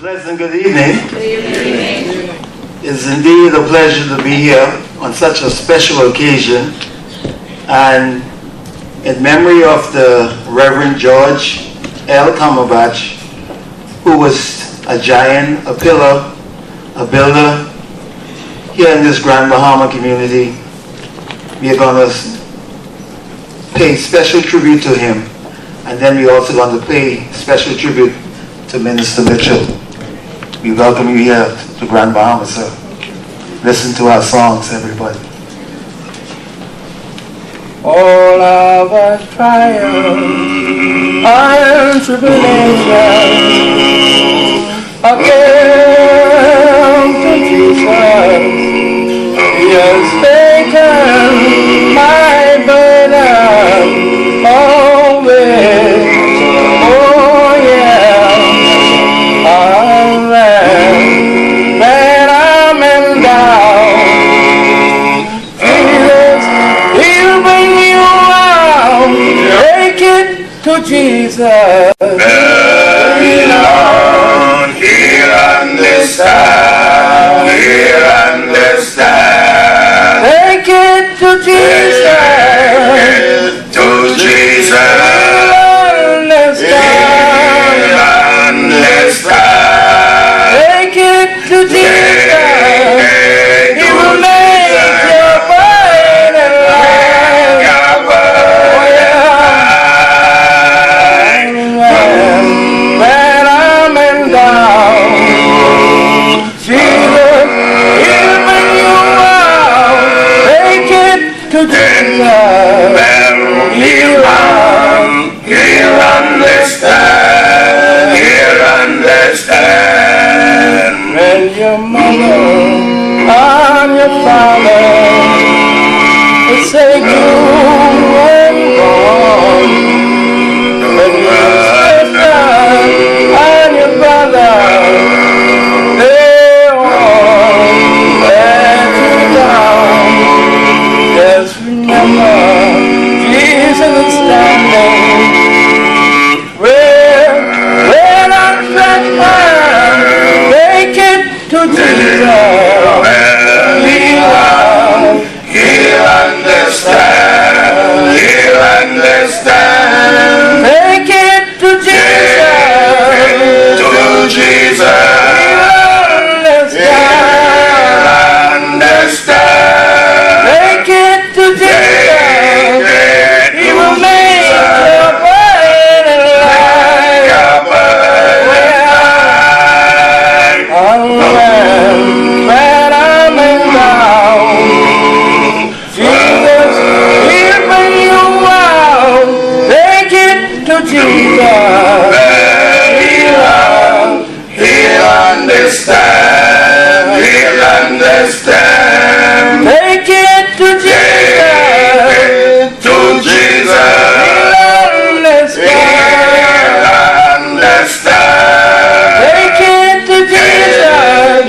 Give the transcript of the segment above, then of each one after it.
Pleasant good evening. It's indeed a pleasure to be here on such a special occasion, and in memory of the Reverend George L. Cumberbatch, who was a giant, a pillar, a builder here in this Grand Bahama community. We are going to pay special tribute to him, and then we're also going to pay special tribute to Minister Mitchell. We welcome you here to Grand Bahama, sir. Listen to our songs, everybody. All of our trials and tribulations again to Jesus. He has taken my burden away. Oh yeah, when I'm in doubt, Jesus, He'll bring you out. Take it to Jesus. He'll understand. He'll understand. Take it to Jesus. To Jesus. He'll understand. Take it to Jesus. He will make your burden light. When I'm in doubt, Jesus, He'll bring you out. Take it to Jesus. He'll understand. He'll understand. When your mother and your father forsake you and gone, when your sister and your brother they all let you down, just remember Jesus is standing. When I'm take it to Jesus. He'll understand. He'll understand. Take it to Jesus. To Jesus. He'll understand. Take it to Jesus. He will make your burden light. When I'm in doubt, Jesus, He'll bring you out. Take it to Jesus. He'll understand. He'll understand. Take it to Jesus. To Jesus. He'll understand. Take it to Jesus.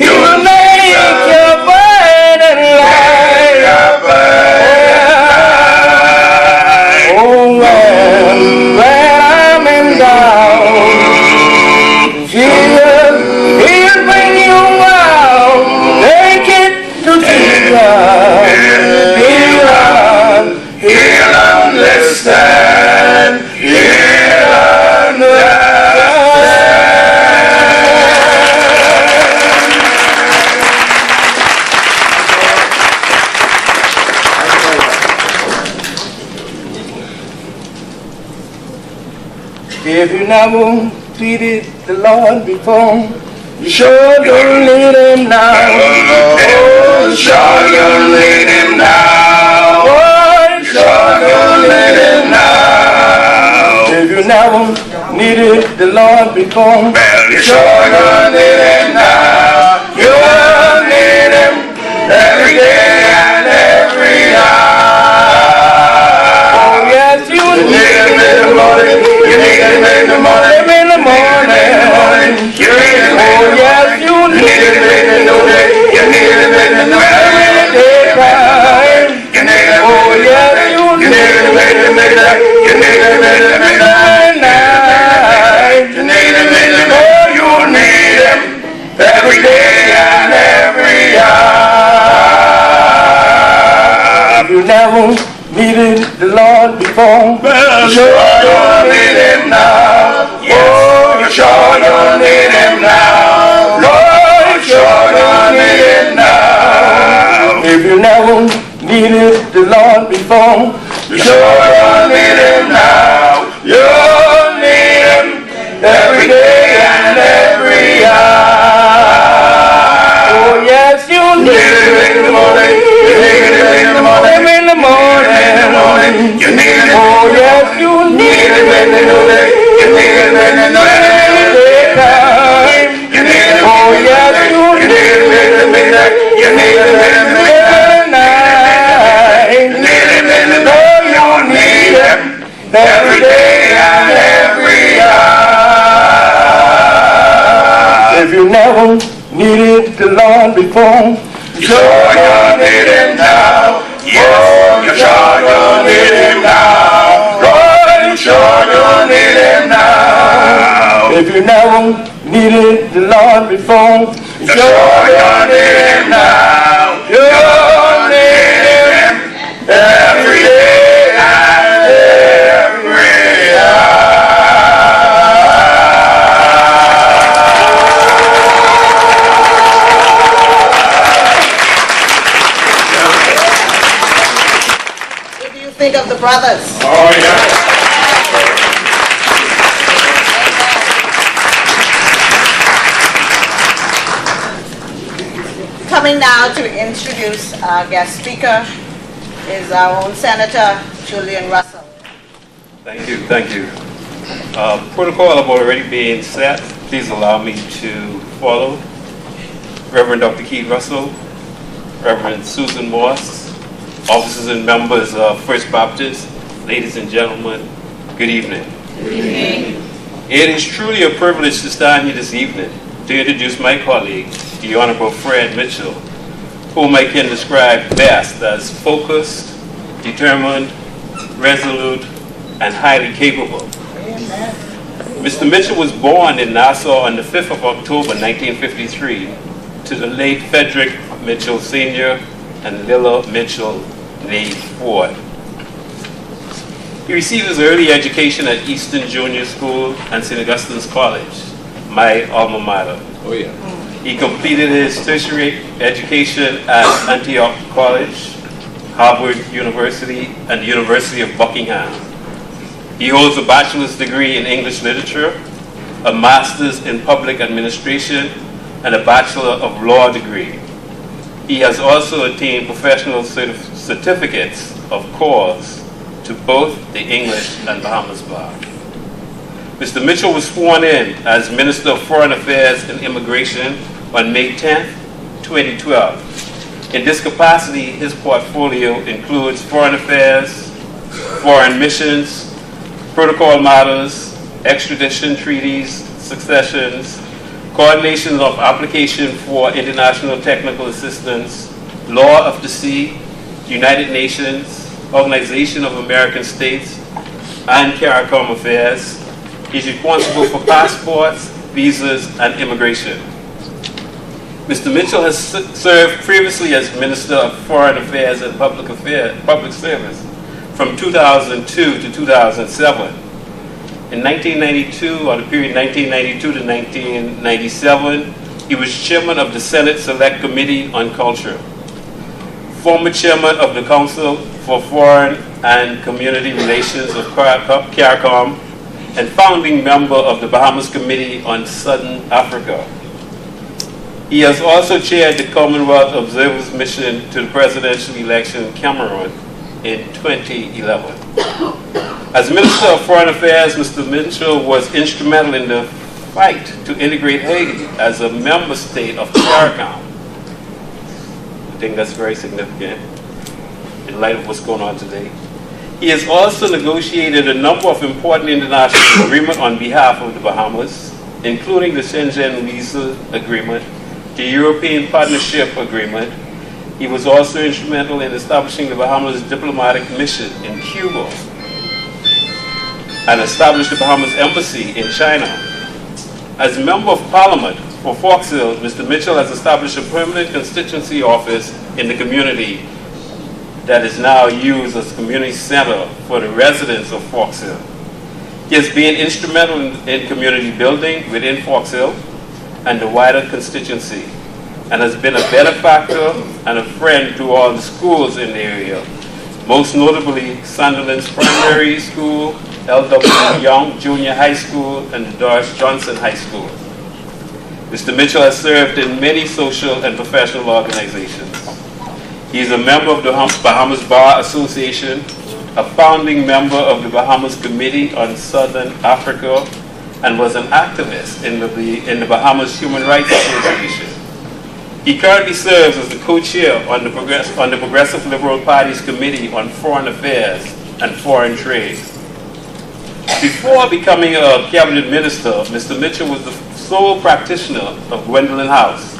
He will make your burden light. Oh, when I'm in doubt, Jesus, He'll bring you out. Take it to Jesus. He'll understand. He'll understand. If you never pleaded the Lord before, you sure don't need Him now. Oh, sure don't need Him now. Oh, you Sure don't need Him now. if you never needed the Lord before, Well, you sure don't need Him now. You will need Him every day and every hour. oh yes, you You need need Him in the morning. You need Him in the morning. Him in the morning. You need Him in the Oh yes, morning. you You need Him in the noonday. You need Him in the noonday. daytime. You need Him Oh in the yes, noonday. you You need Him in the midnight. You need Him in the midnight. night. You need Him in the midnight. You need never needed the Lord before, Well, you sure don't need him now. Oh, you sure don't need him now. Lord, you sure don't need him now. if you never needed the Lord before, You sure don't need him now. You need him every day and every hour. oh yes, you You need him in the morning. You need him in the morning. in the morning. In the morning. You need him. Oh yes, you Need him in the noonday. You need him in the noonday. daytime. You need him. Oh yes, You need him in the midnight. You need him in the midnight. night. You need him in the day. You need him every day and every hour. If you never needed the Lord before, You sure you need him now. Yes, you sure you need him now. Lord, you sure you need him now. if you never needed the Lord before, You sure you need him now. You need him every day and every hour. What do you think of the brothers? Oh, yeah. Coming now to introduce our guest speaker is our own Senator Julian Russell. Thank you, thank you. Protocol have already been set. Please allow me to follow. Reverend Dr. Keith Russell, Reverend Susan Moss, officers and members of First Baptist, ladies and gentlemen, good evening. Good evening. It is truly a privilege to stand here this evening to introduce my colleague, the Honourable Fred Mitchell, whom I can describe best as focused, determined, resolute, and highly capable. Amen. Mr. Mitchell was born in Nassau on the 5th of October 1953 to the late Frederick Mitchell Sr. and Lilla Mitchell née Ford. He received his early education at Easton Junior School and St. Augustine's College, my alma mater. Oh, yeah. He completed his tertiary education at Antioch College, Harvard University, and the University of Buckingham. He holds a bachelor's degree in English literature, a master's in public administration, and a Bachelor of Law degree. He has also attained professional certificates of course to both the English and Bahamas bar. Mr. Mitchell was sworn in as Minister of Foreign Affairs and Immigration on May 10, 2012. In this capacity, his portfolio includes foreign affairs, foreign missions, protocol matters, extradition treaties, successions, coordination of application for international technical assistance, law of the sea, United Nations, Organization of American States, and CARICOM affairs. He's responsible for passports, visas, and immigration. Mr. Mitchell has served previously as Minister of Foreign Affairs and Public Service from 2002 to 2007. In 1992, or the period 1992 to 1997, he was chairman of the Senate Select Committee on Culture, former chairman of the Council for Foreign and Community Relations of CARICOM, and founding member of the Bahamas Committee on Southern Africa. He has also chaired the Commonwealth Observers Mission to the presidential election in Cameroon in 2011. As Minister of Foreign Affairs, Mr. Mitchell was instrumental in the fight to integrate Haiti as a member state of CARICOM. I think that's very significant in light of what's going on today. He has also negotiated a number of important international agreements on behalf of the Bahamas, including the Schengen Visa Agreement, the European Partnership Agreement. He was also instrumental in establishing the Bahamas diplomatic mission in Cuba and established the Bahamas Embassy in China. As a member of Parliament for Fox Hills, Mr. Mitchell has established a permanent constituency office in the community that is now used as a community center for the residents of Fox Hill. He has been instrumental in community building within Fox Hill and the wider constituency, and has been a benefactor and a friend to all the schools in the area, most notably Sunderland's Primary School, L.W. Young Junior High School, and the Doris Johnson High School. Mr. Mitchell has served in many social and professional organizations. He is a member of the Bahamas Bar Association, a founding member of the Bahamas Committee on Southern Africa, and was an activist in the Bahamas Human Rights Association. He currently serves as the co-chair on the Progressive Liberal Party's Committee on Foreign Affairs and Foreign Trade. Before becoming a cabinet minister, Mr. Mitchell was the sole practitioner of Gwendolyn House.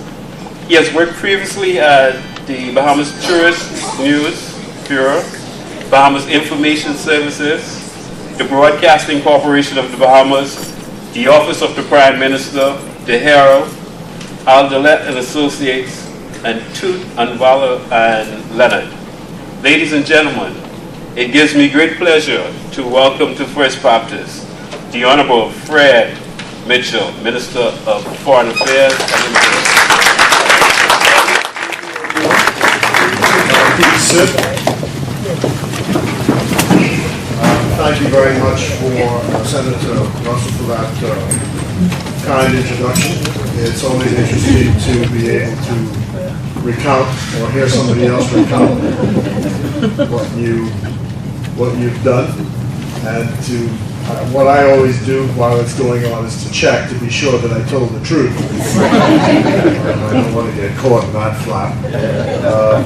He has worked previously at the Bahamas Tourist News Bureau, Bahamas Information Services, the Broadcasting Corporation of the Bahamas, the Office of the Prime Minister, the Herald, Aldelet and Associates, and Toot and Waller and Leonard. Ladies and gentlemen, it gives me great pleasure to welcome to First Baptist the Honourable Fred Mitchell, Minister of Foreign Affairs and Immigration. Thank you very much for Senator Russell for that kind introduction. It's always interesting to be able to recount or hear somebody else recount what you've done, and to what I always do while it's going on is to check to be sure that I told the truth. I don't want to get caught in that flap.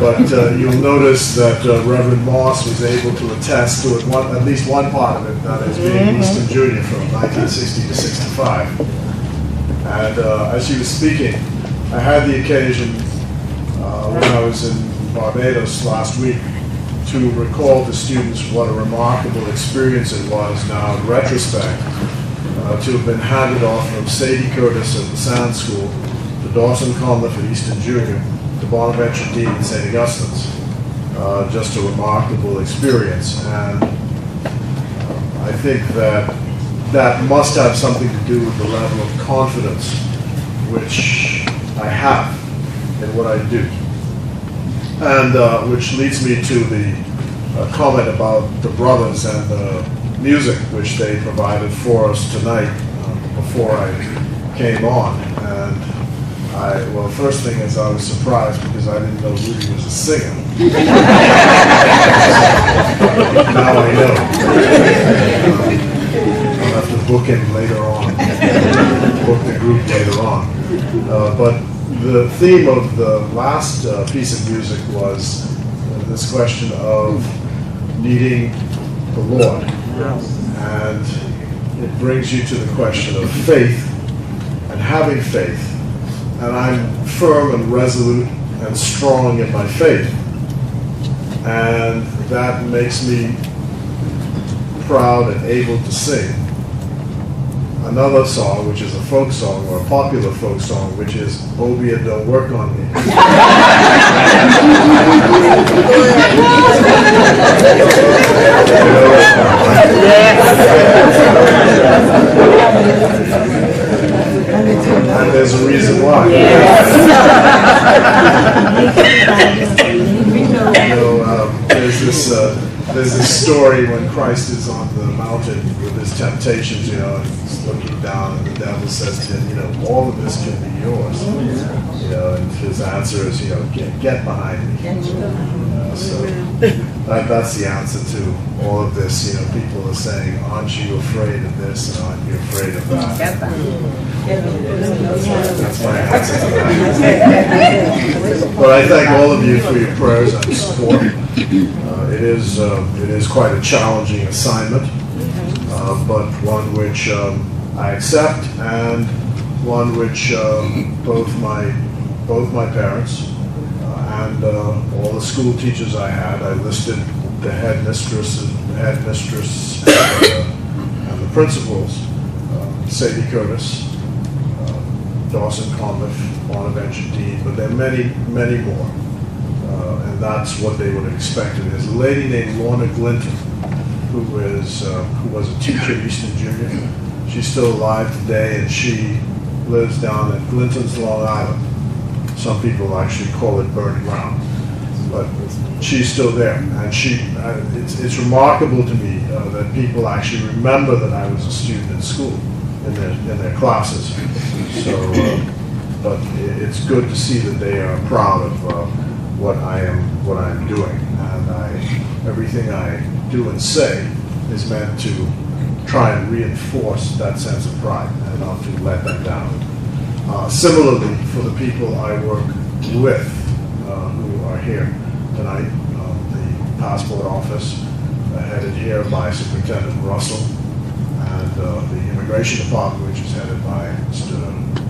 But you'll notice that Reverend Moss was able to attest to it, at least one part of it, that is being Easton Junior from 1960 to 65. And as she was speaking, I had the occasion when I was in Barbados last week to recall to students what a remarkable experience it was now in retrospect to have been handed off from Sadie Curtis at the Sand School to Dawson Conliffe at Easton Junior to Bonaventure Dean at St. Augustine's. Just a remarkable experience, and I think that must have something to do with the level of confidence which I have in what I do. And which leads me to the comment about the brothers and the music which they provided for us tonight before I came on. And well, first thing is I was surprised because I didn't know Rudy was a singer. Now I know. I'll have to book him later on, book the group later on. But the theme of the last piece of music was this question of needing the Lord. And it brings you to the question of faith and having faith. And I'm firm and resolute and strong in my faith. And that makes me proud and able to sing another song, which is a folk song, or a popular folk song, which is Obia Don't Work on Me. And there's a reason why. There's this story when Christ is on the mountain with his temptations, and he's looking down, and the devil says to him, all of this can be yours. And his answer is, get behind me. So that's the answer to all of this. People are saying, aren't you afraid of this and aren't you afraid of that? That's my answer to that. But I thank all of you for your prayers and support. It is quite a challenging assignment, but one which I accept, and one which both my parents and all the school teachers I had. I listed the headmistress and the principals: Sadie Curtis, Dawson Conliffe, Bonaventure Dean, but there are many, many more. and that's what they would have expected. There's a lady named Lorna Glinton, who was a teacher at Eastern Junior. She's still alive today, and she lives down at Glinton's, Long Island. Some people actually call it burnt ground, but she's still there. And it's remarkable to me that people actually remember that I was a student in school in their classes. So, but it's good to see that they are proud of what I'm doing, and everything I do and say is meant to try and reinforce that sense of pride and not to let them down. Similarly, for the people I work with who are here tonight, the passport office headed here by Superintendent Russell, and the immigration department, which is headed by Mr.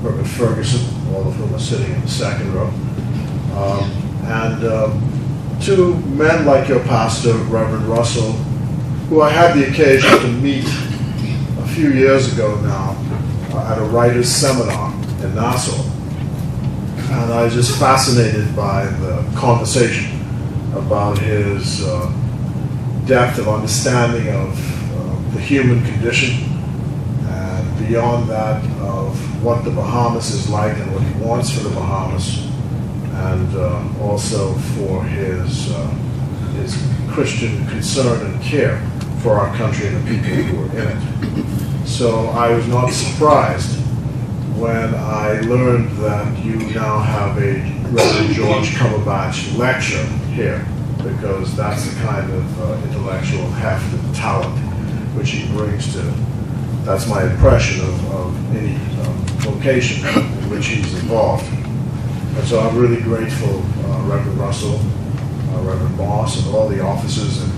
Herbert Ferguson, all of whom are sitting in the second row. And two men like your pastor, Reverend Russell, who I had the occasion to meet a few years ago now at a writer's seminar in Nassau. And I was just fascinated by the conversation about his depth of understanding of the human condition, and beyond that of what the Bahamas is like and what he wants for the Bahamas, and also for his Christian concern and care for our country and the people who are in it. So I was not surprised when I learned that you now have a Reverend George Cumberbatch lecture here, because that's the kind of intellectual heft and talent which he brings to, that's my impression of any vocation in which he's involved. And so I'm really grateful, Reverend Russell, Reverend Moss, and all the officers and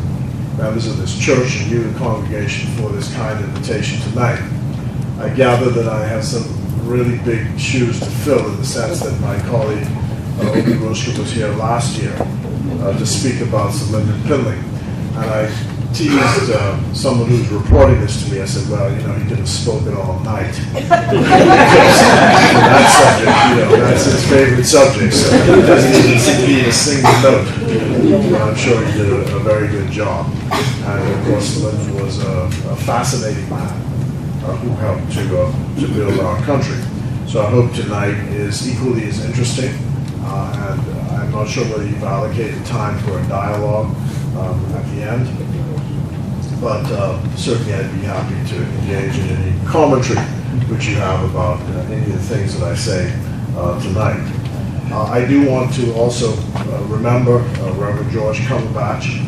members of this church and you, the congregation, for this kind invitation tonight. I gather that I have some really big shoes to fill, in the sense that my colleague, Obi Roshka, was here last year to speak about Sir Lyndon Pinley. And I teased someone who's reporting this to me. I said, well, you know, he could have spoken all night. That subject, that's his favorite subject, so he doesn't even need a single note. But I'm sure he did a very good job. And of course, Lyndon was a fascinating man who helped to build our country. So I hope tonight is equally as interesting. And I'm not sure whether you've allocated time for a dialogue at the end. But certainly I'd be happy to engage in any commentary which you have about any of the things that I say tonight. I do want to also remember Reverend George Cumberbatch.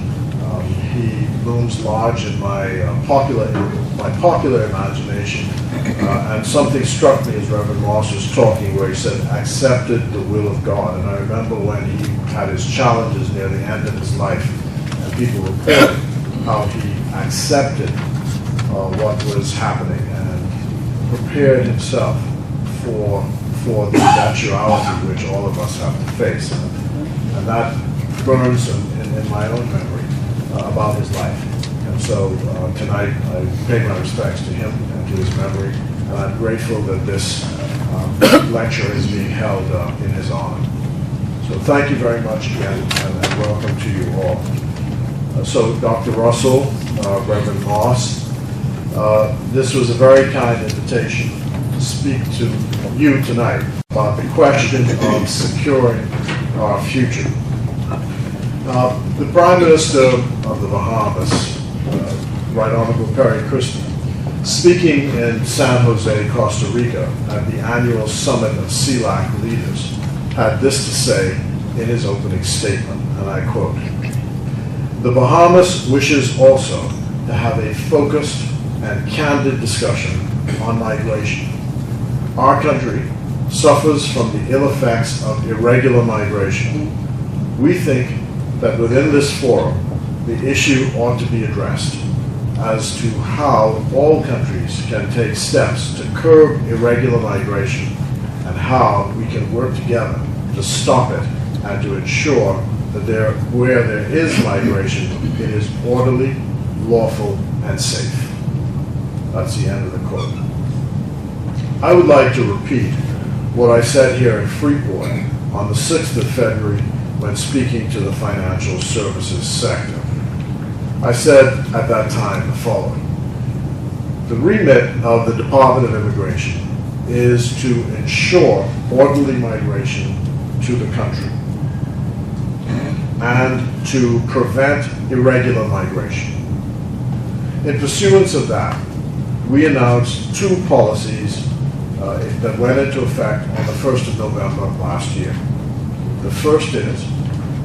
He looms large in my popular imagination, and something struck me as Reverend Moss was talking, where he said, accepted the will of God. And I remember when he had his challenges near the end of his life, and people reported how he accepted what was happening and prepared himself for the eventuality which all of us have to face. And that burns in my own memory about his life. And so tonight I pay my respects to him and to his memory, and I'm grateful that this lecture is being held in his honor. So thank you very much again, and welcome to you all. So Dr. Russell, Reverend Moss, this was a very kind invitation to speak to you tonight about the question of securing our future. The Prime Minister of the Bahamas, Right Honourable Perry Christie, speaking in San Jose, Costa Rica, at the annual summit of CELAC leaders, had this to say in his opening statement, and I quote, "The Bahamas wishes also to have a focused and candid discussion on migration. Our country suffers from the ill effects of irregular migration. We think that within this forum, the issue ought to be addressed as to how all countries can take steps to curb irregular migration and how we can work together to stop it and to ensure that where there is migration, it is orderly, lawful, and safe." That's the end of the quote. I would like to repeat what I said here in Freeport on the 6th of February, when speaking to the financial services sector. I said at that time the following: the remit of the Department of Immigration is to ensure orderly migration to the country and to prevent irregular migration. In pursuance of that, we announced two policies that went into effect on the 1st of November last year. The first is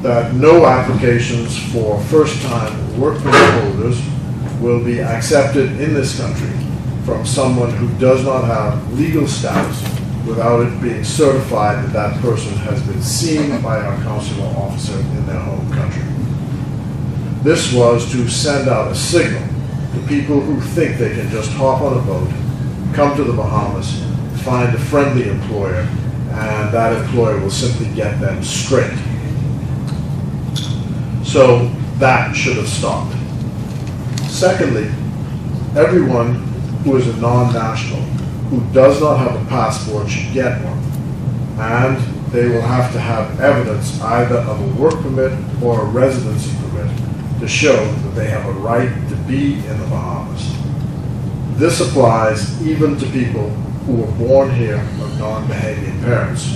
that no applications for first-time work permit holders will be accepted in this country from someone who does not have legal status without it being certified that that person has been seen by our consular officer in their home country. This was to send out a signal to people who think they can just hop on a boat, come to the Bahamas, find a friendly employer, and that employer will simply get them straight. So that should have stopped. Secondly, everyone who is a non-national who does not have a passport should get one, and they will have to have evidence either of a work permit or a residency permit to show that they have a right to be in the Bahamas. This applies even to people who were born here of non-Bahamian parents.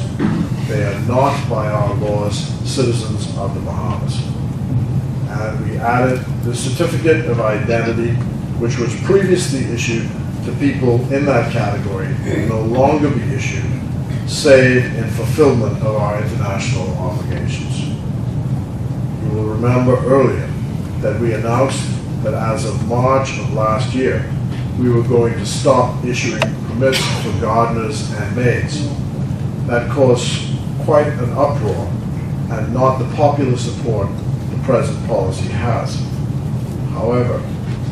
They are not, by our laws, citizens of the Bahamas. And we added the certificate of identity, which was previously issued to people in that category, will no longer be issued, save in fulfillment of our international obligations. You will remember earlier that we announced that as of March of last year, we were going to stop issuing permits for gardeners and maids. That caused quite an uproar and not the popular support the present policy has. However,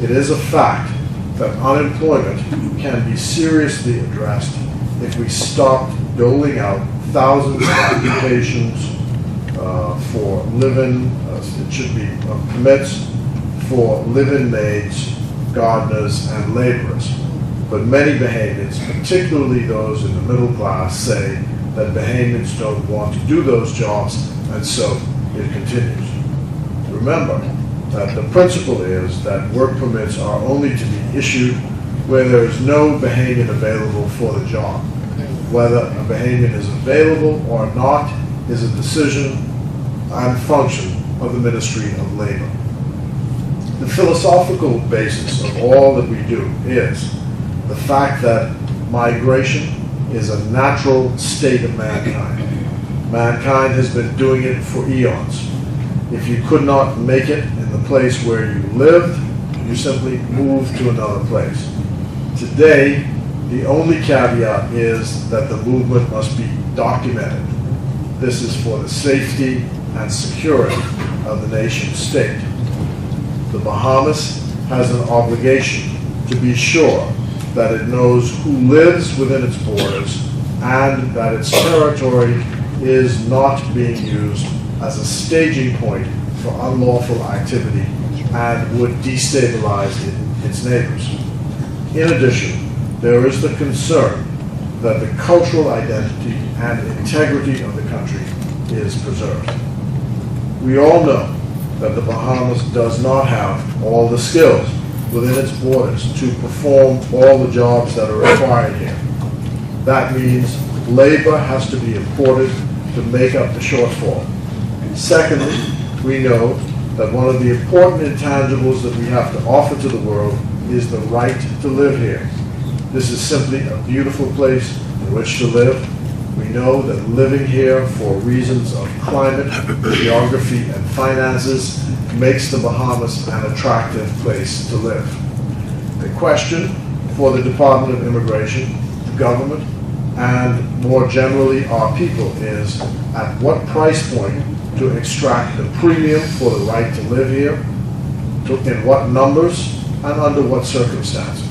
it is a fact that unemployment can be seriously addressed if we stopped doling out thousands of applications for live-in, it should be permits for live-in maids, gardeners, and laborers. But many Bahamians, particularly those in the middle class, say that Bahamians don't want to do those jobs, and so it continues. Remember that the principle is that work permits are only to be issued where there is no Bahamian available for the job. Whether a Bahamian is available or not is a decision and function of the Ministry of Labor. The philosophical basis of all that we do is the fact that migration is a natural state of mankind. Mankind has been doing it for eons. If you could not make it in the place where you lived, you simply moved to another place. Today, the only caveat is that the movement must be documented. This is for the safety and security of the nation state. The Bahamas has an obligation to be sure that it knows who lives within its borders and that its territory is not being used as a staging point for unlawful activity and would destabilize its neighbors. In addition, there is the concern that the cultural identity and integrity of the country is preserved. We all know that the Bahamas does not have all the skills within its borders to perform all the jobs that are required here. That means labor has to be imported to make up the shortfall. Secondly, we know that one of the important intangibles that we have to offer to the world is the right to live here. This is simply a beautiful place in which to live. We know that living here for reasons of climate, geography, and finances makes the Bahamas an attractive place to live. The question for the Department of Immigration, the government, and more generally our people is at what price point to extract the premium for the right to live here, in what numbers, and under what circumstances.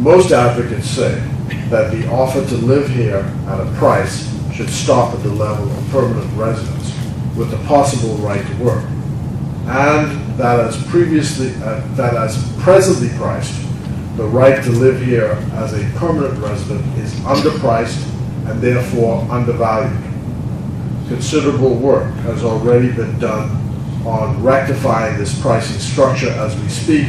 Most advocates say that the offer to live here at a price should stop at the level of permanent residence with the possible right to work, and that as presently priced, the right to live here as a permanent resident is underpriced and therefore undervalued. considerable work has already been done on rectifying this pricing structure as we speak,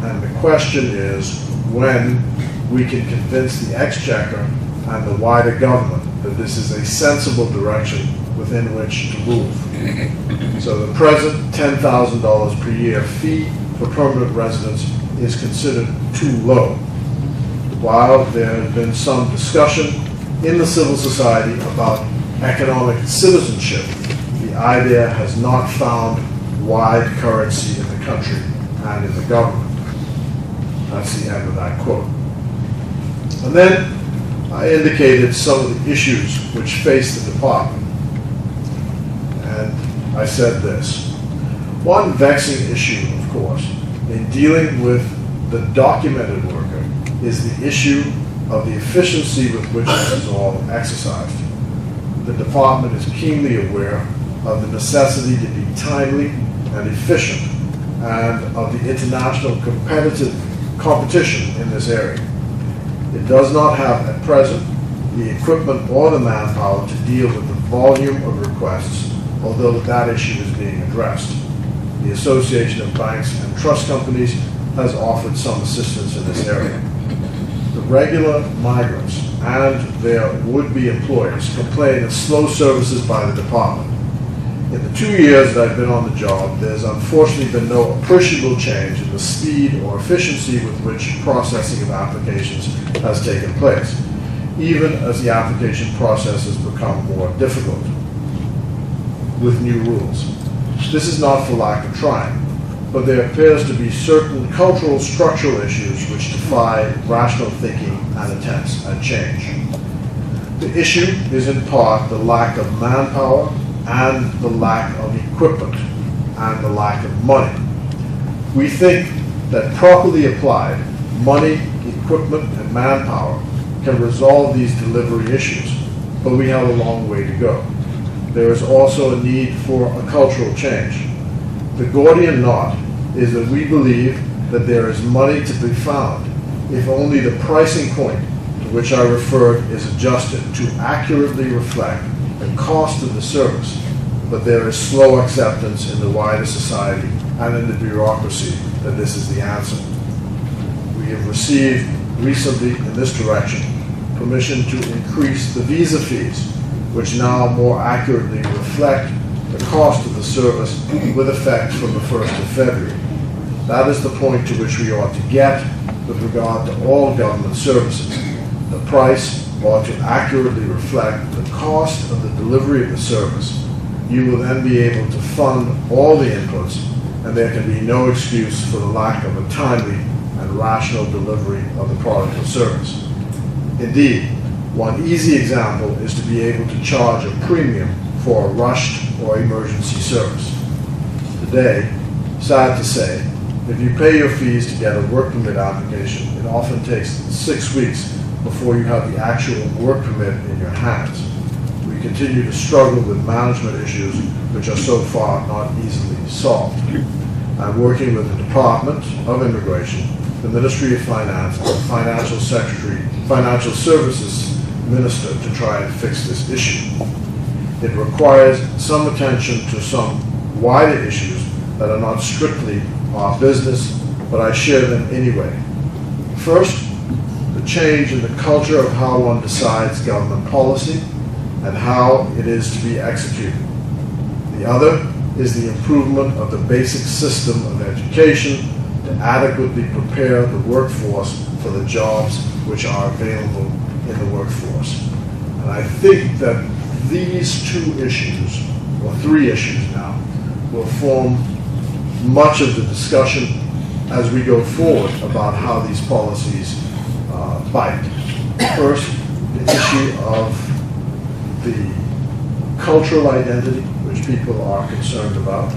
and the question is when we can convince the Exchequer and the wider government that this is a sensible direction within which to move. So the present $10,000 per year fee for permanent residents is considered too low. While there has been some discussion in the civil society about economic citizenship, the idea has not found wide currency in the country and in the government. That's the end of that quote. And then I indicated some of the issues which face the department. And I said this. One vexing issue, of course, in dealing with the documented worker is the issue of the efficiency with which this is all exercised. The department is keenly aware of the necessity to be timely and efficient and of the international competition in this area. It does not have at present the equipment or the manpower to deal with the volume of requests, although that issue is being addressed. The Association of Banks and Trust Companies has offered some assistance in this area. The regular migrants and their would-be employers complain of slow services by the department. In the 2 years that I've been on the job, there's unfortunately been no appreciable change in the speed or efficiency with which processing of applications has taken place, even as the application process has become more difficult with new rules. This is not for lack of trying, but there appears to be certain cultural structural issues which defy rational thinking and attempts at change. The issue is in part the lack of manpower and the lack of equipment and the lack of money. We think that properly applied, money, equipment, and manpower can resolve these delivery issues, but we have a long way to go. There is also a need for a cultural change. The Gordian knot is that we believe that there is money to be found if only the pricing point to which I referred is adjusted to accurately reflect the cost of the service, but there is slow acceptance in the wider society and in the bureaucracy that this is the answer. We have received recently in this direction permission to increase the visa fees, which now more accurately reflect the cost of the service with effect from the 1st of February. That is the point to which we ought to get with regard to all government services. The price ought to accurately reflect the cost of the delivery of the service. You will then be able to fund all the inputs, and there can be no excuse for the lack of a timely and rational delivery of the product or service. Indeed, one easy example is to be able to charge a premium for a rushed or emergency service. Today, sad to say, if you pay your fees to get a work permit application, it often takes 6 weeks before you have the actual work permit in your hands. We continue to struggle with management issues which are so far not easily solved. I'm working with the Department of Immigration, the Ministry of Finance, and the Financial Services Minister to try and fix this issue. It requires some attention to some wider issues that are not strictly our business, but I share them anyway. First, the change in the culture of how one decides government policy and how it is to be executed. The other is the improvement of the basic system of education to adequately prepare the workforce for the jobs which are available in the workforce. And I think that these two issues, or three issues now, will form much of the discussion as we go forward about how these policies bite. First, the issue of the cultural identity, which people are concerned about.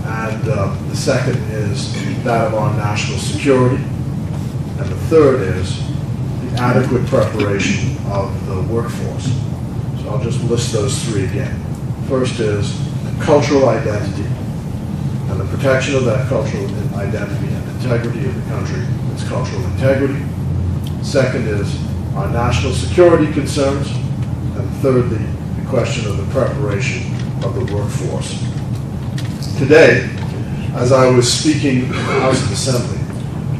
And the second is that of our national security. And the third is the adequate preparation of the workforce. So I'll just list those three again. First is cultural identity and the protection of that cultural identity and integrity of the country, its cultural integrity. Second is our national security concerns. And thirdly, the question of the preparation of the workforce. Today, as I was speaking in the House of Assembly,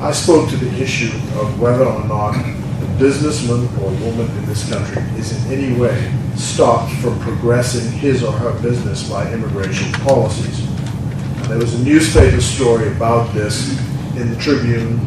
I spoke to the issue of whether or not a businessman or woman in this country is in any way stopped from progressing his or her business by immigration policies. And there was a newspaper story about this in the Tribune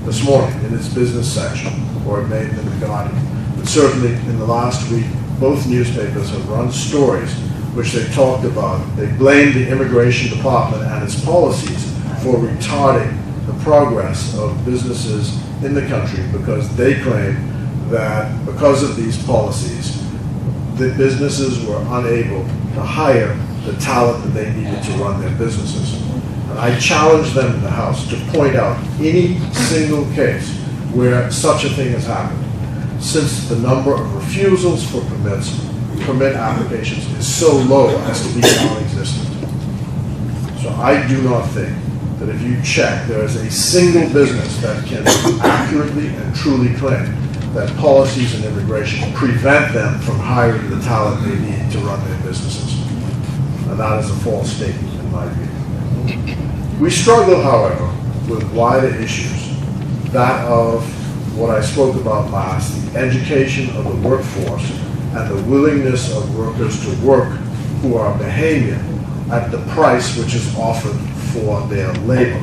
this morning, in its business section, or it may have been the Guardian. But certainly in the last week, both newspapers have run stories which they talked about. They blamed the Immigration Department and its policies for retarding the progress of businesses in the country, because they claim that because of these policies, the businesses were unable to hire the talent that they needed to run their businesses. And I challenged them in the House to point out any single case where such a thing has happened, since the number of refusals for permit applications is so low as to be non-existent. So I do not think that if you check, there is a single business that can accurately and truly claim that policies in immigration prevent them from hiring the talent they need to run their businesses. And that is a false statement in my view. We struggle, however, with wider issues, that of what I spoke about last, the education of the workforce and the willingness of workers to work who are Bahamian at the price which is offered for their labor.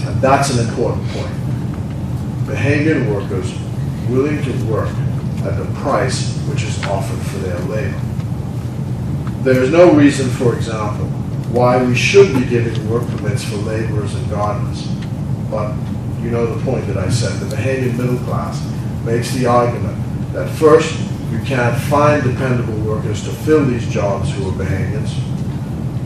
And that's an important point. Bahamian workers willing to work at the price which is offered for their labor. There is no reason, for example, why we should be giving work permits for laborers and gardeners. But you know the point that I said. The Bahamian middle class makes the argument that first, you can't find dependable workers to fill these jobs who are Bahamians.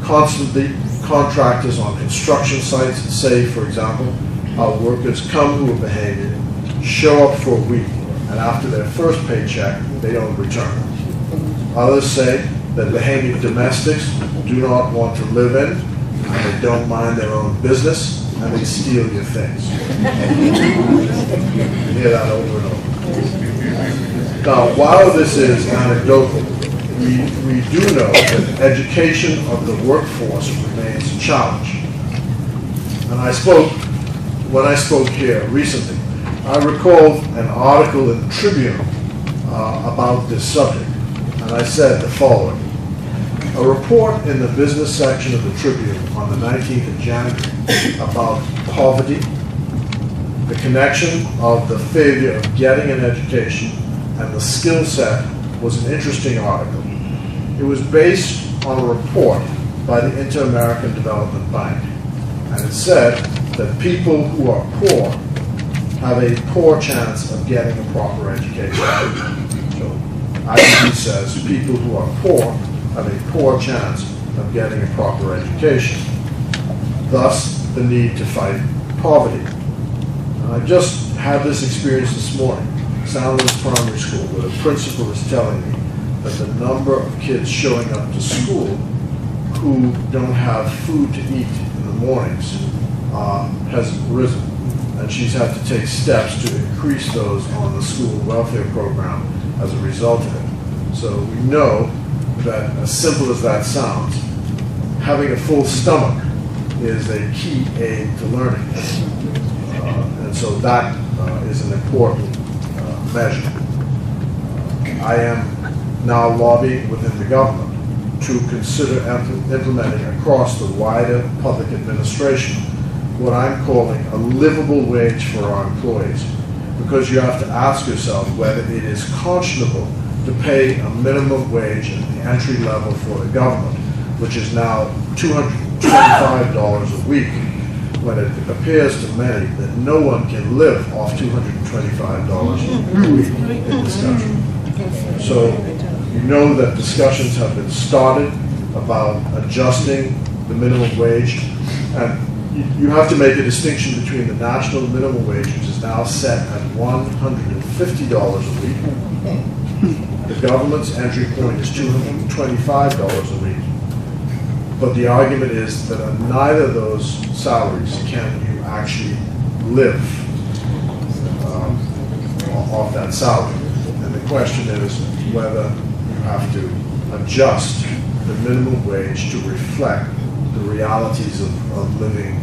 Constantly, contractors on construction sites say, for example, how workers come who are Bahamian, show up for a week, and after their first paycheck, they don't return. Others say that Bahamian domestics do not want to live in, and they don't mind their own business, and they steal your things. You hear that over and over. Now, while this is anecdotal, we do know that education of the workforce remains a challenge. And when I spoke here recently, I recalled an article in the Tribune about this subject, and I said the following. A report in the business section of the Tribune on the 19th of January about poverty, the connection of the failure of getting an education and the skill set was an interesting article. It was based on a report by the Inter-American Development Bank, and it said that people who are poor have a poor chance of getting a proper education. So, IDB says people who are poor have a poor chance of getting a proper education. Thus, the need to fight poverty. And I just had this experience this morning. Soundlands Primary School, where the principal is telling me that the number of kids showing up to school who don't have food to eat in the mornings has risen. And she's had to take steps to increase those on the school welfare program as a result of it. So we know that, as simple as that sounds, having a full stomach is a key aid to learning. And so that is an important measure. I am now lobbying within the government to consider implementing across the wider public administration what I'm calling a livable wage for our employees, because you have to ask yourself whether it is conscionable to pay a minimum wage at the entry level for the government, which is now $225 a week, when it appears to many that no one can live off $225 a week in this country. So you know that discussions have been started about adjusting the minimum wage, and you have to make a distinction between the national minimum wage, which is now set at $150 a week. The government's entry point is $225 a week. But the argument is that on neither of those salaries can you actually live off that salary. And the question is whether you have to adjust the minimum wage to reflect the realities of living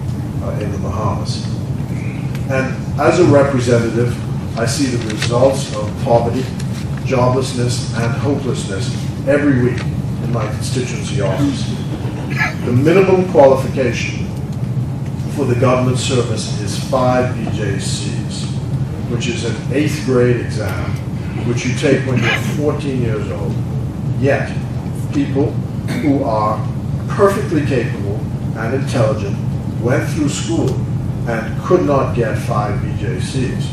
in the Bahamas. And as a representative, I see the results of poverty, joblessness, and hopelessness every week in my constituency office. The minimum qualification for the government service is 5 BJCs, which is an 8th grade exam, which you take when you're 14 years old. Yet, people who are perfectly capable and intelligent went through school and could not get 5 BJCs,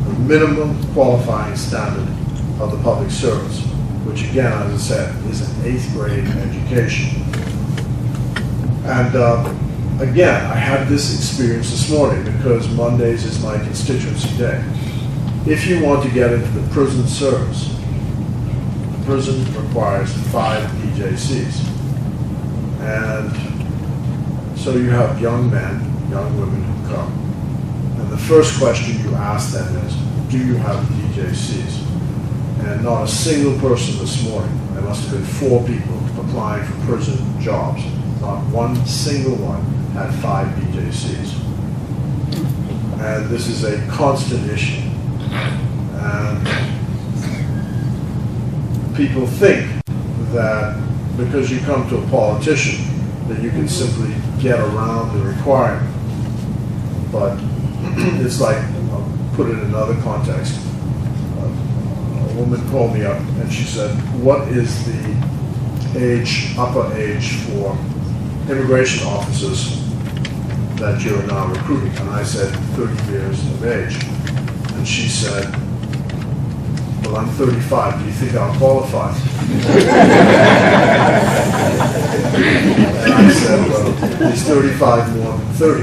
the minimum qualifying standard of the public service, which again, as I said, is an 8th grade education. And again, I had this experience this morning because Mondays is my constituency day. If you want to get into the prison service, the prison requires 5 BJCs. And so you have young men, young women who come. And the first question you ask them is, do you have BJCs? And not a single person this morning, there must have been 4 people applying for prison jobs. Not one single one had 5 BJCs. And this is a constant issue. And people think that because you come to a politician that you can simply get around the requirement. But it's like, I'll put it in another context. A woman called me up and she said, what is the upper age for immigration officers that you're now recruiting? And I said, 30 years of age. And she said, well, I'm 35. Do you think I'll qualify? And I said, well, he's 35 more than 30.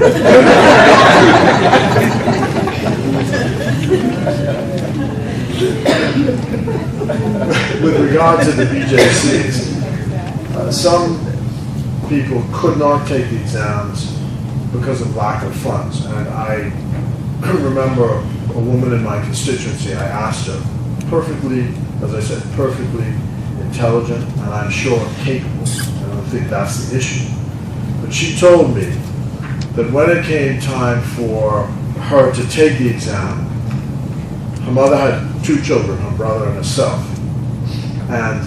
With regard to the BJCs, some people could not take the exams because of lack of funds. And I remember a woman in my constituency, I asked her, perfectly, as I said, perfectly intelligent, and I'm sure capable. I don't think that's the issue. But she told me that when it came time for her to take the exam, her mother had 2 children, her brother and herself. And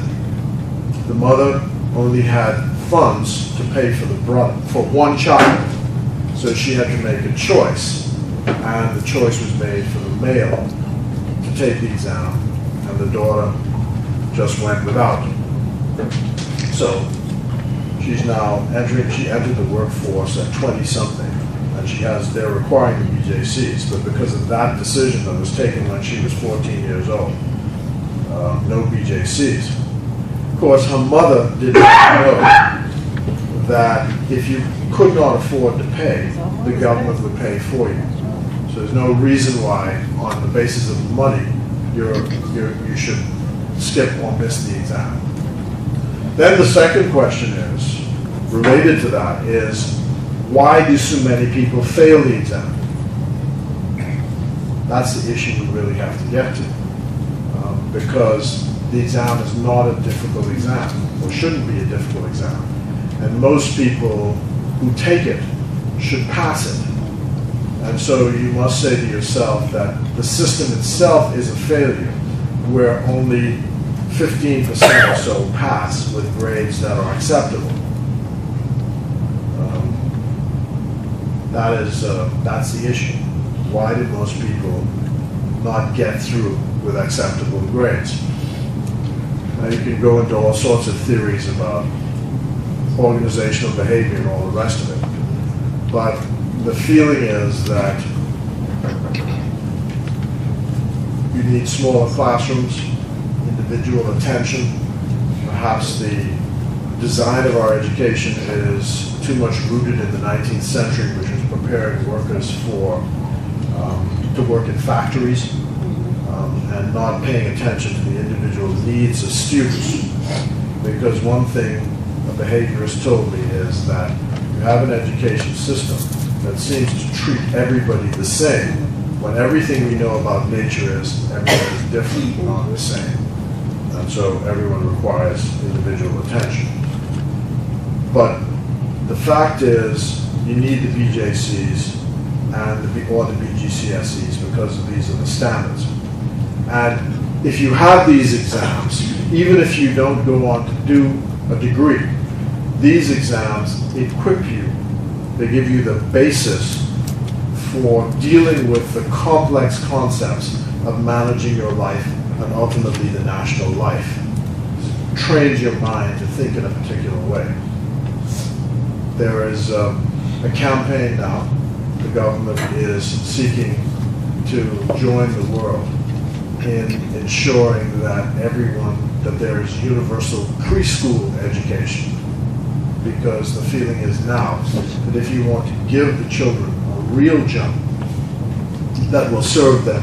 the mother only had funds to pay for the brother, for 1 child. So she had to make a choice. And the choice was made for the male to take the exam, and the daughter just went without. So she's now she entered the workforce at 20-something, and they're requiring the BJCs, but because of that decision that was taken when she was 14 years old, no BJCs. Of course, her mother did not know that if you could not afford to pay, the government would pay for you. So there's no reason why, on the basis of money, you should skip or miss the exam. Then the second question is, related to that, is why do so many people fail the exam? That's the issue we really have to get to. Because the exam is not a difficult exam, or shouldn't be a difficult exam. And most people who take it should pass it. And so you must say to yourself that the system itself is a failure, where only 15% or so pass with grades that are acceptable. That's the issue. Why did most people not get through with acceptable grades? Now you can go into all sorts of theories about organizational behavior and all the rest of it. But the feeling is that you need smaller classrooms, individual attention. Perhaps the design of our education is too much rooted in the 19th century, which was preparing workers to work in factories and not paying attention to the individual needs of students. Because one thing a behaviorist told me is that you have an education system that seems to treat everybody the same, when everything we know about nature is everybody is different, not the same. and so everyone requires individual attention. But the fact is, you need the BJCs or the BGCSEs because these are the standards. And if you have these exams, even if you don't go on to do a degree, these exams equip you. They give you the basis for dealing with the complex concepts of managing your life and ultimately the national life. It trains your mind to think in a particular way. There is a campaign now. The government is seeking to join the world in ensuring that that there is universal preschool education, because the feeling is now that if you want to give the children a real jump that will serve them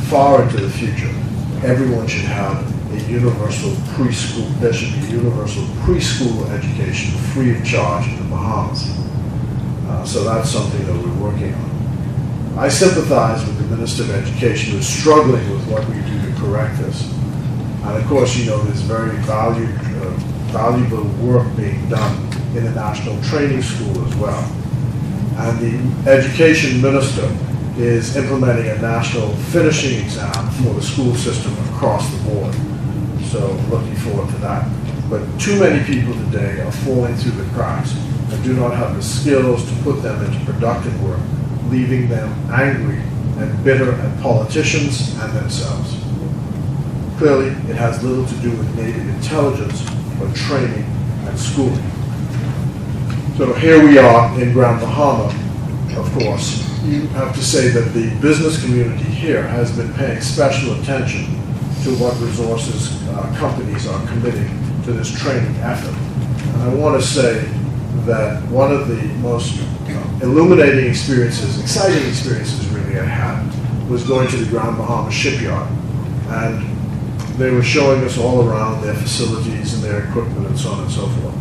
far into the future, everyone should have a universal preschool. There should be universal preschool education free of charge in the Bahamas. So that's something that we're working on. I sympathize with the Minister of Education who's struggling with what we do to correct this. And of course, you know, there's very valuable work being done in the National Training School as well. And the Education Minister is implementing a national finishing exam for the school system across the board. So looking forward to that. But too many people today are falling through the cracks and do not have the skills to put them into productive work, leaving them angry and bitter at politicians and themselves. Clearly, it has little to do with native intelligence, but training and schooling. So here we are in Grand Bahama, of course. You have to say that the business community here has been paying special attention to what resources companies are committing to this training effort. And I want to say that one of the most illuminating experiences, exciting experiences really I had, was going to the Grand Bahama shipyard. And they were showing us all around their facilities and their equipment and so on and so forth.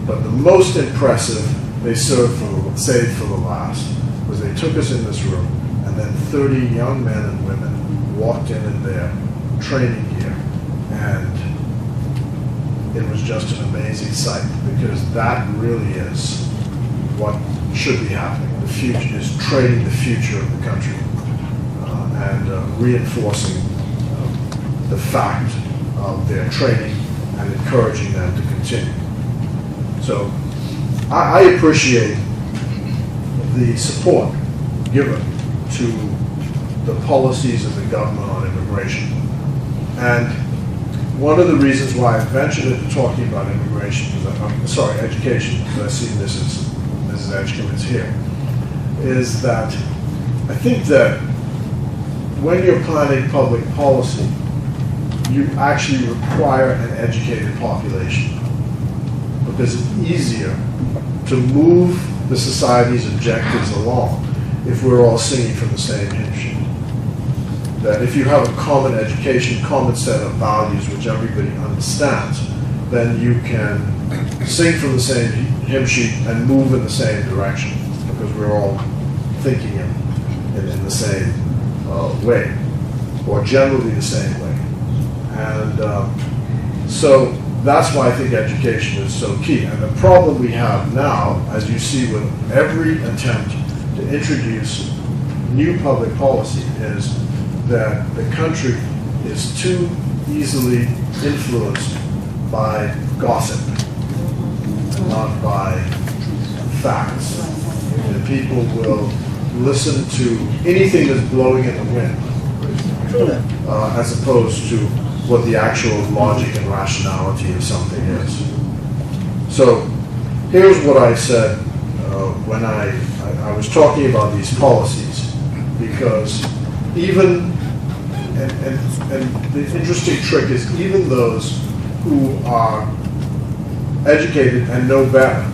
But the most impressive they saved for the last was they took us in this room, and then 30 young men and women walked in their training gear, and it was just an amazing sight, because that really is what should be happening. The future is training the future of the country and reinforcing the fact of their training and encouraging them to continue. So I appreciate the support given to the policies of the government on immigration. And one of the reasons why I ventured into talking about immigration, education, because I see Mrs. Edgecombe is here, is that I think that when you're planning public policy, you actually require an educated population, because it's easier to move the society's objectives along if we're all singing from the same hymn sheet. That if you have a common education, common set of values which everybody understands, then you can sing from the same hymn sheet and move in the same direction, because we're all thinking in the same way, or generally the same way. And so that's why I think education is so key. And the problem we have now, as you see with every attempt to introduce new public policy, is that the country is too easily influenced by gossip, and not by facts. And people will listen to anything that's blowing in the wind, as opposed to what the actual logic and rationality of something is. So here's what I said when I was talking about these policies, because even, and the interesting trick is, even those who are educated and know better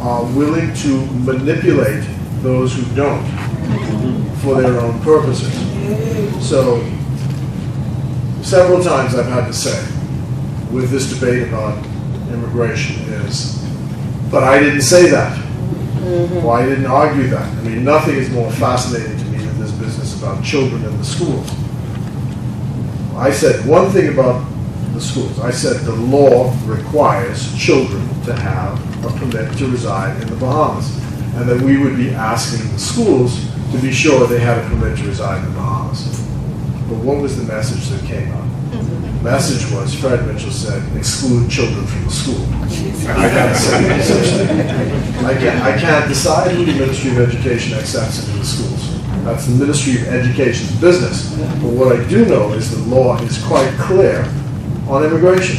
are willing to manipulate those who don't for their own purposes. So several times I've had to say with this debate about immigration is, but I didn't say that. Well, I didn't argue that. I mean, nothing is more fascinating to me than this business about children in the schools. I said one thing about the schools. I said the law requires children to have a permit to reside in the Bahamas, and that we would be asking the schools to be sure they had a permit to reside in the Bahamas. But what was the message that came up? The message was, Fred Mitchell said, exclude children from the school. I can't say any such thing. I can't decide who the Ministry of Education accepts into the schools. That's the Ministry of Education's business. But what I do know is the law is quite clear on immigration.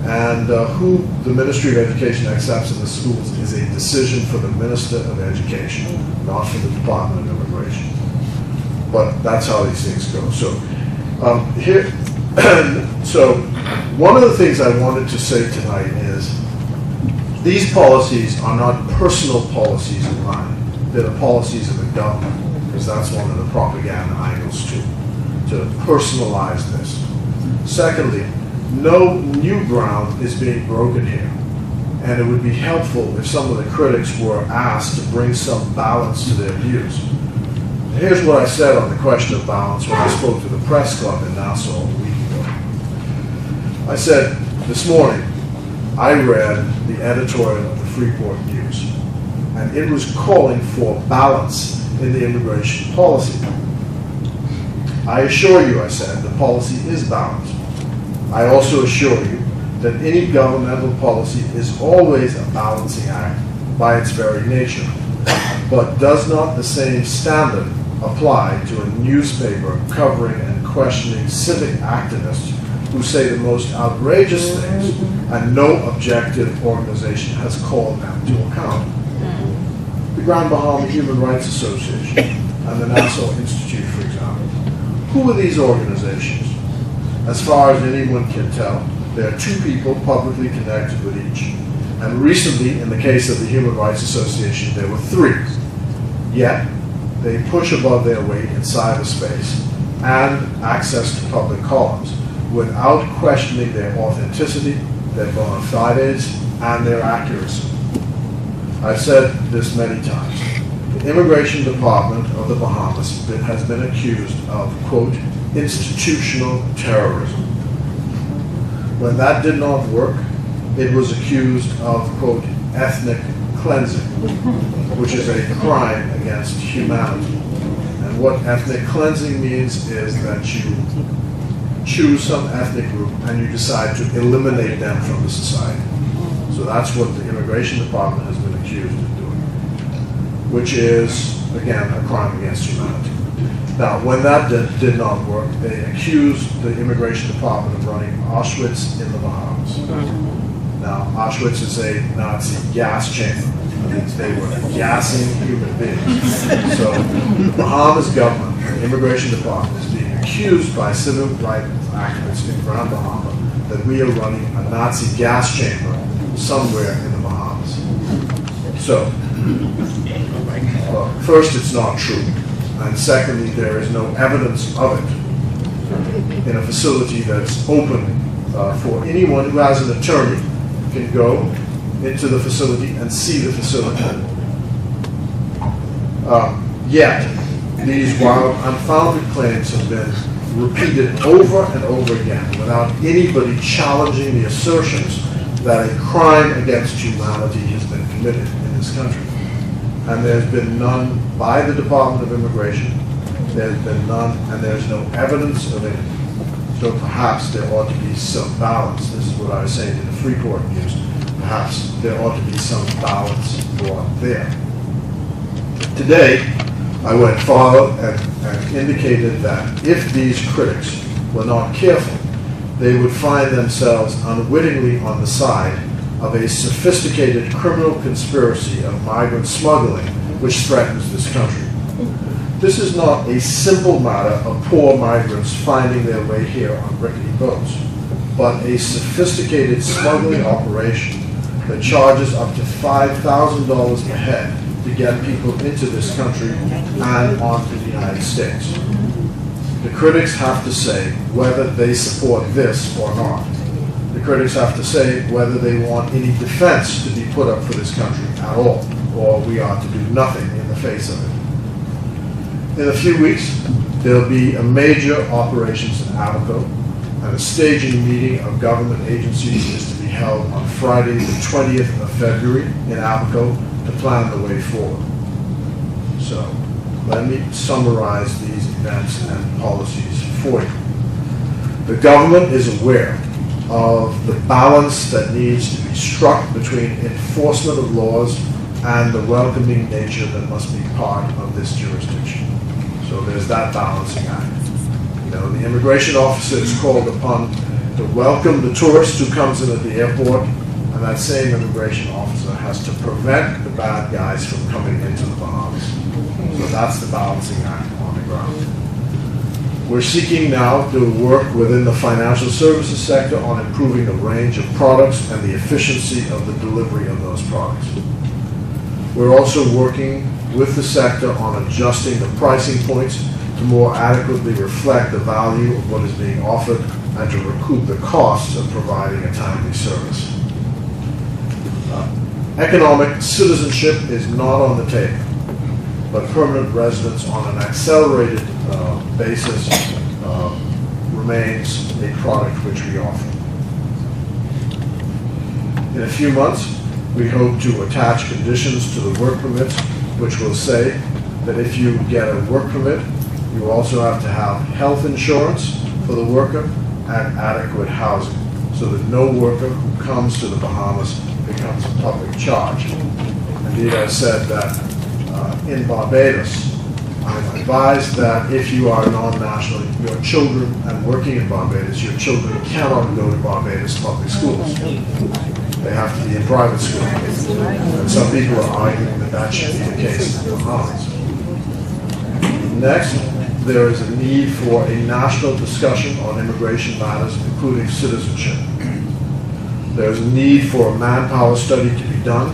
And who the Ministry of Education accepts in the schools is a decision for the Minister of Education, not for the Department of Immigration. But that's how these things go. So so one of the things I wanted to say tonight is these policies are not personal policies of mine. They're the policies of the government, because that's one of the propaganda angles too, to personalize this. Secondly, no new ground is being broken here, and it would be helpful if some of the critics were asked to bring some balance to their views. Here's what I said on the question of balance when I spoke to the press club in Nassau a week ago. I said, this morning, I read the editorial of the Freeport News, and it was calling for balance in the immigration policy. I assure you, I said, the policy is balanced. I also assure you that any governmental policy is always a balancing act by its very nature, but does not the same standard apply to a newspaper covering and questioning civic activists who say the most outrageous things and no objective organization has called them to account. The Grand Bahama Human Rights Association and the Nassau Institute, for example. Who are these organizations? As far as anyone can tell, there are two people publicly connected with each. And recently, in the case of the Human Rights Association, there were three. Yet, they push above their weight in cyberspace and access to public columns without questioning their authenticity, their bona fides, and their accuracy. I've said this many times. The Immigration Department of the Bahamas has been accused of, quote, institutional terrorism. When that did not work, it was accused of, quote, ethnic cleansing, which is a crime against humanity. And what ethnic cleansing means is that you choose some ethnic group and you decide to eliminate them from the society. So that's what the Immigration Department has been accused of doing, which is, again, a crime against humanity. Now, when that did not work, they accused the Immigration Department of running Auschwitz in the Bahamas. Now, Auschwitz is a Nazi gas chamber. That means they were gassing human beings. So the Bahamas government, the Immigration Department, is being accused by civil rights activists in Grand Bahama that we are running a Nazi gas chamber somewhere in the Bahamas. So, first, it's not true. And secondly, there is no evidence of it in a facility that's open for anyone who has an attorney can go into the facility and see the facility. Yet, these wild, unfounded claims have been repeated over and over again without anybody challenging the assertions that a crime against humanity has been committed in this country. And there's been none by the Department of Immigration. There's been none, and there's no evidence of it. So perhaps there ought to be some balance. This is what I was saying in the Freeport News. Perhaps there ought to be some balance brought there. Today, I went farther and indicated that if these critics were not careful, they would find themselves unwittingly on the side of a sophisticated criminal conspiracy of migrant smuggling which threatens this country. This is not a simple matter of poor migrants finding their way here on rickety boats, but a sophisticated smuggling operation that charges up to $5,000 per head to get people into this country and onto the United States. The critics have to say whether they support this or not. The critics have to say whether they want any defense to be put up for this country at all, or we are to do nothing in the face of it. In a few weeks, there'll be a major operations in Abaco, and a staging meeting of government agencies is to be held on Friday, the 20th of February in Abaco to plan the way forward. So, let me summarize these events and policies for you. The government is aware of the balance that needs to be struck between enforcement of laws and the welcoming nature that must be part of this jurisdiction. So there's that balancing act. You know, the immigration officer is called upon to welcome the tourist who comes in at the airport, and that same immigration officer has to prevent the bad guys from coming into the Bahamas. So that's the balancing act on the ground. We're seeking now to work within the financial services sector on improving the range of products and the efficiency of the delivery of those products. We're also working with the sector on adjusting the pricing points to more adequately reflect the value of what is being offered and to recoup the costs of providing a timely service. Economic citizenship is not on the table, but permanent residence on an accelerated basis remains a product which we offer. In a few months, we hope to attach conditions to the work permits which will say that if you get a work permit, you also have to have health insurance for the worker and adequate housing, so that no worker who comes to the Bahamas becomes a public charge. Indeed, I said that in Barbados, I'm advised that if you are non-national, your children, and working in Barbados, your children cannot go to Barbados public schools. They have to be in private school. And some people are arguing that that should be the case in the Bahamas. Next, there is a need for a national discussion on immigration matters, including citizenship. There's a need for a manpower study to be done,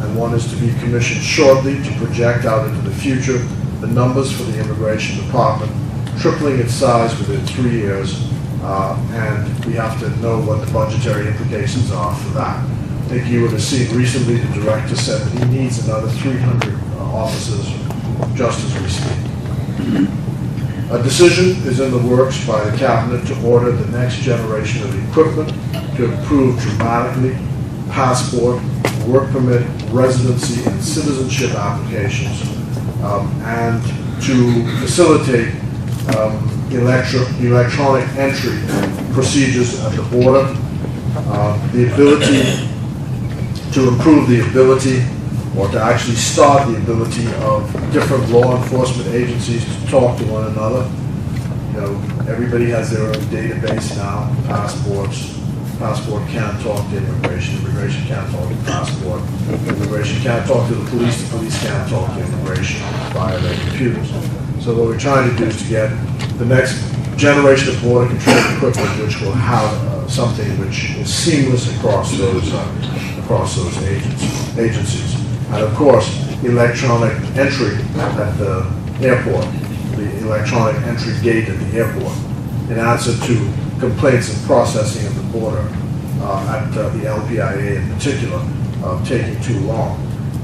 and one is to be commissioned shortly to project out into the future the numbers for the Immigration Department, tripling its size within 3 years, and we have to know what the budgetary implications are for that. I think you would have seen recently the director said that he needs another 300 officers just as we speak. A decision is in the works by the Cabinet to order the next generation of equipment to improve dramatically passport, work permit, residency, and citizenship applications, and to facilitate electronic entry procedures at the border, the ability to improve the ability, or to actually start the ability of different law enforcement agencies to talk to one another. You know, everybody has their own database now, passports. Passport can't talk to immigration, immigration can't talk to passport, immigration can't talk to the police can't talk to immigration via their computers. So what we're trying to do is to get the next generation of border control equipment which will have something which is seamless across those agencies. And of course, electronic entry at the airport, the electronic entry gate at the airport, in answer to complaints and processing of the border at the LPIA in particular, taking too long.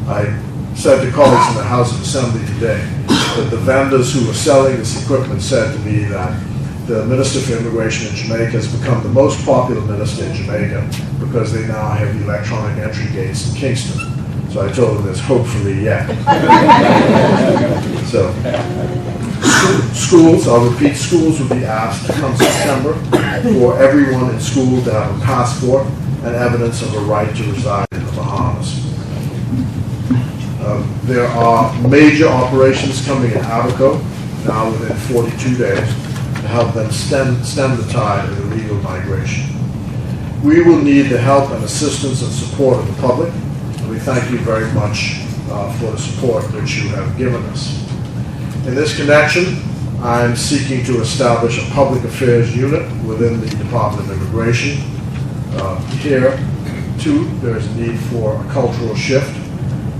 I said to colleagues in the House of Assembly today that the vendors who were selling this equipment said to me that the Minister for Immigration in Jamaica has become the most popular minister in Jamaica because they now have electronic entry gates in Kingston. So I told them there's hope for me yet. So, schools, I'll repeat, schools will be asked come September for everyone in school to have a passport and evidence of a right to reside in the Bahamas. There are major operations coming in Abaco now within 42 days to help them stem the tide of illegal migration. We will need the help and assistance and support of the public. We thank you very much for the support which you have given us. In this connection, I am seeking to establish a public affairs unit within the Department of Immigration. Here, too, there is a need for a cultural shift.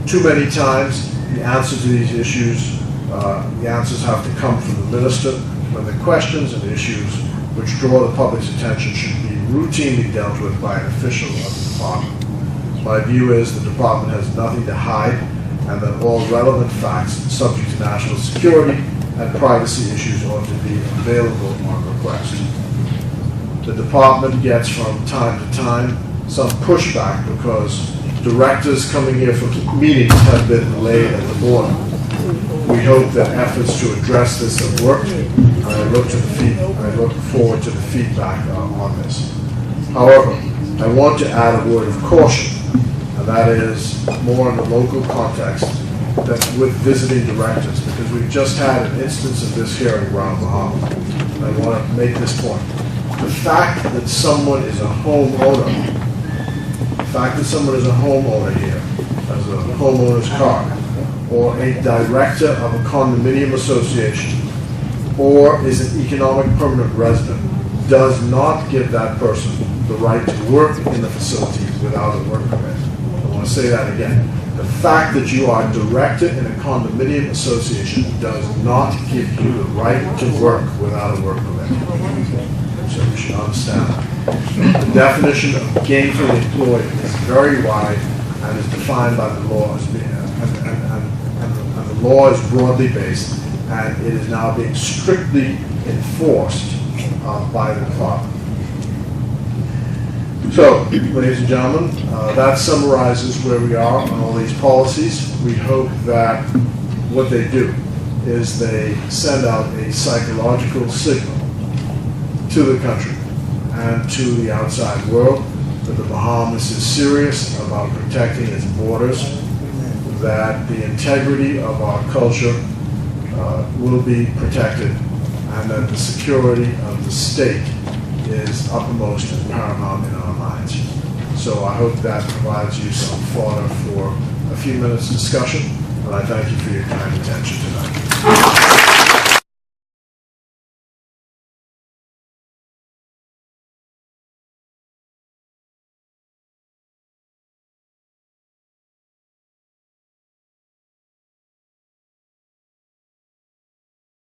Too many times, the answer to these issues, the answers have to come from the minister, when the questions and issues which draw the public's attention should be routinely dealt with by an official of the department. My view is the department has nothing to hide, and that all relevant facts subject to national security and privacy issues ought to be available on request. The department gets from time to time some pushback because directors coming here for meetings have been delayed at the border. We hope that efforts to address this have worked, and I look forward to the feedback on this. However, I want to add a word of caution, and that is more in the local context that with visiting directors, because we've just had an instance of this here around Bahama. I want to make this point. The fact that someone is a homeowner, here, as a homeowner's card, or a director of a condominium association, or is an economic permanent resident, does not give that person the right to work in the facilities without a work permit. I want to say that again. The fact that you are director in a condominium association does not give you the right to work without a work permit. So you should understand that. The definition of gainfully employed is very wide and is defined by the law as being, and the law is broadly based, and it is now being strictly enforced by the department. So, ladies and gentlemen, that summarizes where we are on all these policies. We hope that what they do is they send out a psychological signal to the country and to the outside world that the Bahamas is serious about protecting its borders, that the integrity of our culture will be protected, and that the security of the state is uppermost and paramount in our minds. So I hope that provides you some fodder for a few minutes discussion, and I thank you for your kind attention tonight.